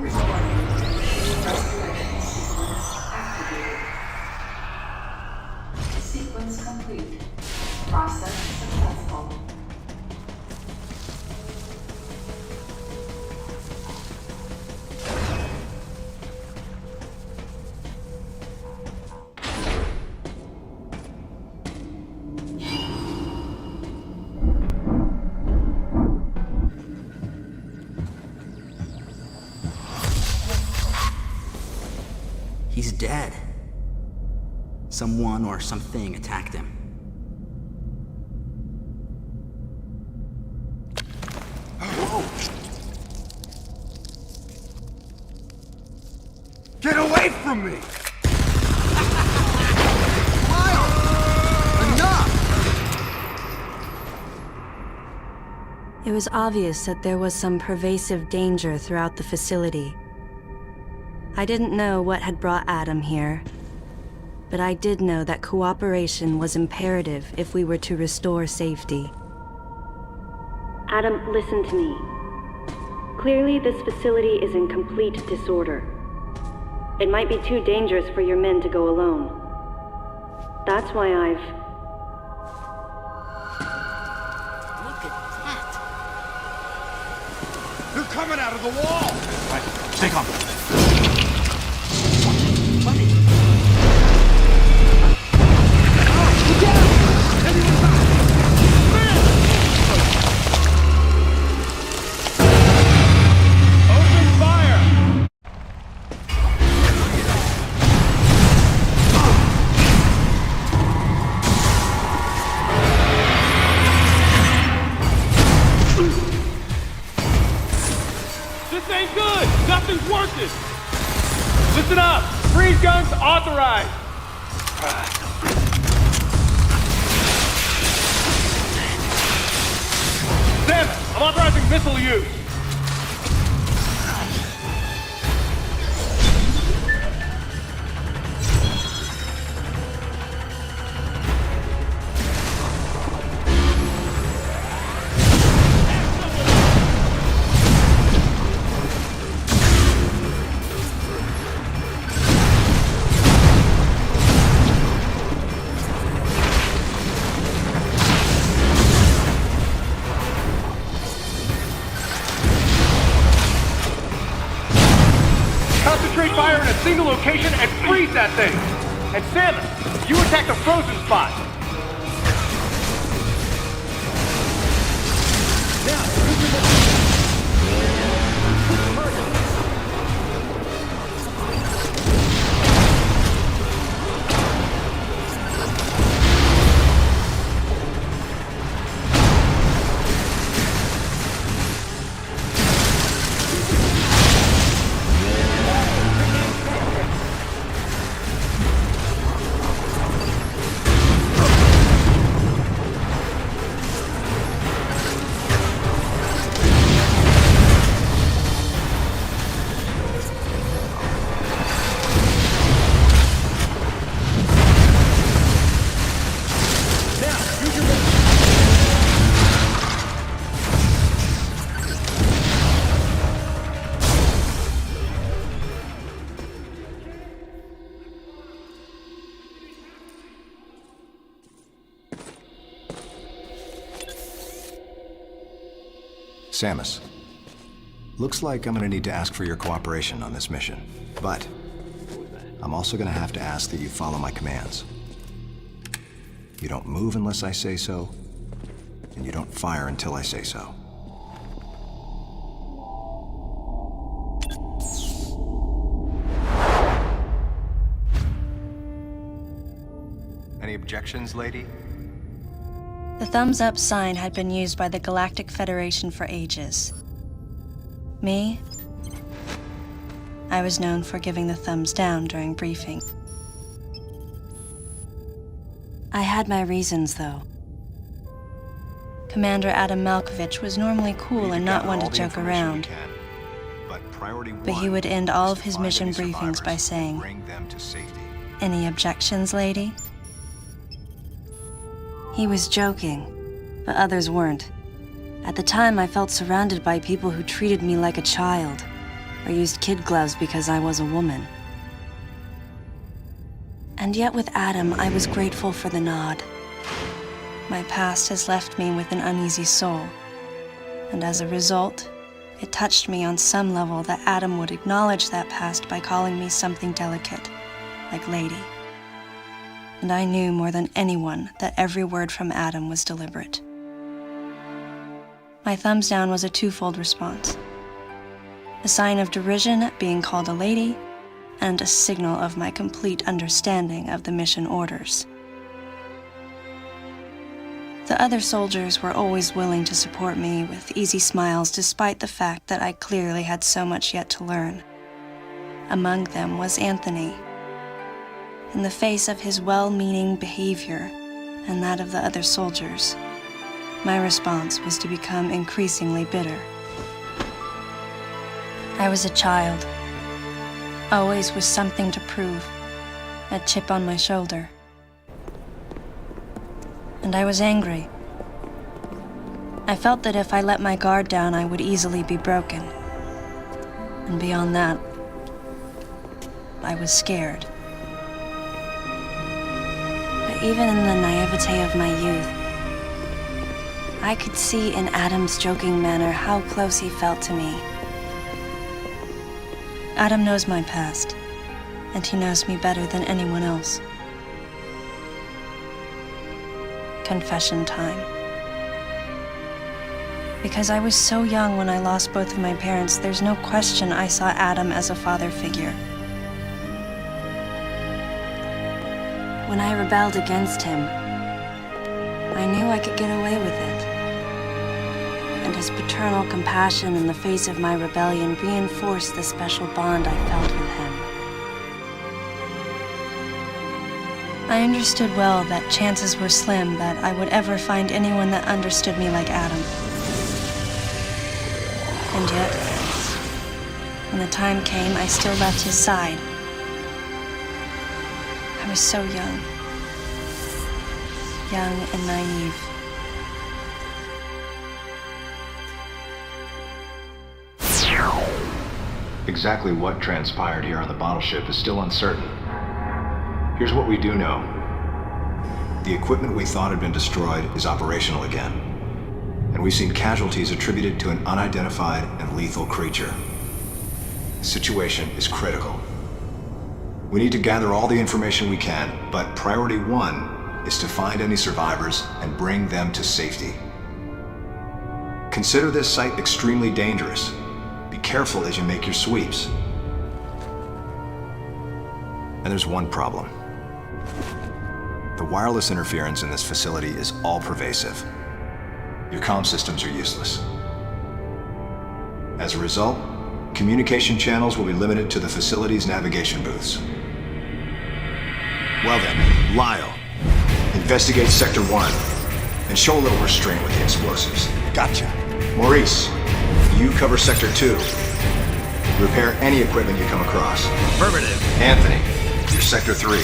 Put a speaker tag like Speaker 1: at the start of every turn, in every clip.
Speaker 1: Samus warning. Restoration sequence activated. Sequence complete. Process successful.
Speaker 2: He's dead. Someone or something attacked him. Whoa!
Speaker 3: Get away from me!
Speaker 4: It was obvious that there was some pervasive danger throughout the facility. I didn't know what had brought Adam here, but I did know that cooperation was imperative if we were to restore safety. Adam, listen to me. Clearly, this facility is in complete disorder. It might be too dangerous for your men to go alone. That's why I've...
Speaker 2: Look at that!
Speaker 3: They're coming out of the wall!
Speaker 5: Right, stay calm.
Speaker 2: Buddy!
Speaker 3: Open fire!
Speaker 6: This ain't good! Nothing's working! Listen up! Freeze guns authorized! Samus, I'm authorizing missile use! Concentrate fire in a single location and freeze that thing! And Samus, you attack the frozen spot!
Speaker 7: Samus, looks like I'm gonna need to ask for your cooperation on this mission, but I'm also gonna have to ask that you follow my commands. You don't move unless I say so, and you don't fire until I say so. Any objections, lady?
Speaker 4: The thumbs up sign had been used by the Galactic Federation for ages. Me? I was known for giving the thumbs down during briefing. I had my reasons, though. Commander Adam Malkovich was normally cool and not one to joke around. But he would end all of his mission briefings by saying, "Any objections, lady?" He was joking, but others weren't. At the time, I felt surrounded by people who treated me like a child. or used kid gloves because I was a woman. And yet with Adam, I was grateful for the nod. My past has left me with an uneasy soul, and as a result, it touched me on some level that Adam would acknowledge that past by calling me something delicate, like lady. And I knew more than anyone that every word from Adam was deliberate. My thumbs down was a twofold response. A sign of derision at being called a lady, and a signal of my complete understanding of the mission orders. The other soldiers were always willing to support me with easy smiles despite the fact that I clearly had so much yet to learn. Among them was Anthony. In the face of his well-meaning behavior and that of the other soldiers, my response was to become increasingly bitter. I was a child, always with something to prove, a chip on my shoulder. And I was angry. I felt that if I let my guard down, I would easily be broken. And beyond that, I was scared. But even in the naivete of my youth, I could see in Adam's joking manner how close he felt to me. Adam knows my past, and he knows me better than anyone else. Confession time. Because I was so young when I lost both of my parents, there's no question I saw Adam as a father figure. When I rebelled against him, I knew I could get away with it. And his paternal compassion in the face of my rebellion reinforced the special bond I felt with him. I understood well that chances were slim that I would ever find anyone that understood me like Adam. And yet, when the time came, I still left his side. I was so young and naive.
Speaker 7: Exactly what transpired here on the bottle ship is still uncertain. Here's what we do know. The equipment we thought had been destroyed is operational again. And we've seen casualties attributed to an unidentified and lethal creature. The situation is critical. We need to gather all the information we can, but priority one is to find any survivors and bring them to safety. Consider this site extremely dangerous. Be careful as you make your sweeps. And there's one problem. The wireless interference in this facility is all-pervasive. Your comm systems are useless. As a result, communication channels will be limited to the facility's navigation booths. Well then, Lyle, investigate Sector 1 and show a little restraint with the explosives.
Speaker 3: Gotcha.
Speaker 7: Maurice, you cover Sector 2. Repair any equipment you come across.
Speaker 3: Affirmative.
Speaker 7: Anthony, you're Sector 3.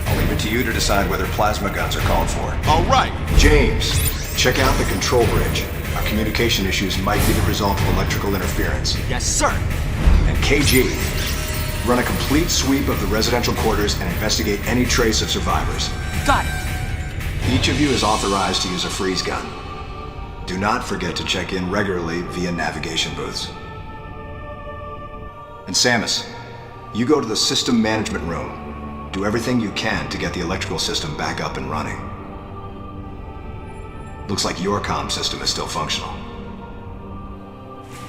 Speaker 7: I'll leave it to you to decide whether plasma guns are called for.
Speaker 3: All right.
Speaker 7: James, check out the control bridge. Our communication issues might be the result of electrical interference.
Speaker 2: Yes, sir.
Speaker 7: And KG, run a complete sweep of the residential quarters and investigate any trace of survivors.
Speaker 2: Got it.
Speaker 7: Each of you is authorized to use a freeze gun. Do not forget to check in regularly via navigation booths. And Samus, you go to the system management room. Do everything you can to get the electrical system back up and running. Looks like your comm system is still functional.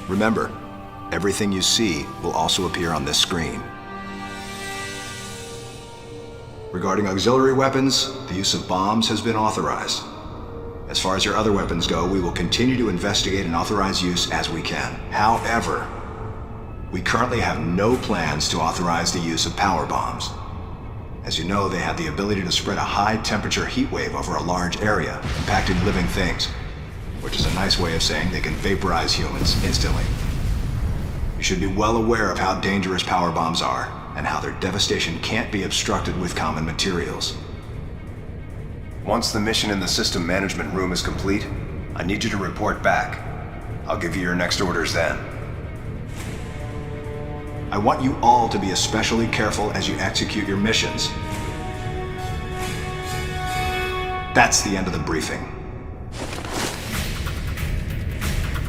Speaker 7: Remember, everything you see will also appear on this screen. Regarding auxiliary weapons, the use of bombs has been authorized. As far as your other weapons go, we will continue to investigate and authorize use as we can. However, we currently have no plans to authorize the use of power bombs. As you know, they have the ability to spread a high-temperature heat wave over a large area, impacting living things, which is a nice way of saying they can vaporize humans instantly. You should be well aware of how dangerous power bombs are, and how their devastation can't be obstructed with common materials. Once the mission in the system management room is complete, I need you to report back. I'll give you your next orders then. I want you all to be especially careful as you execute your missions. That's the end of the briefing.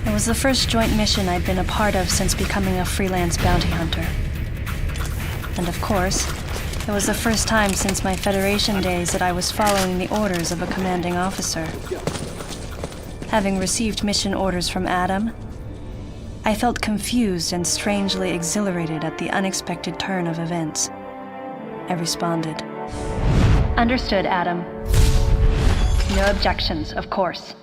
Speaker 4: It was the first joint mission I'd been a part of since becoming a freelance bounty hunter. And of course, it was the first time since my Federation days that I was following the orders of a commanding officer. Having received mission orders from Adam, I felt confused and strangely exhilarated at the unexpected turn of events. I responded. Understood, Adam. No objections, of course.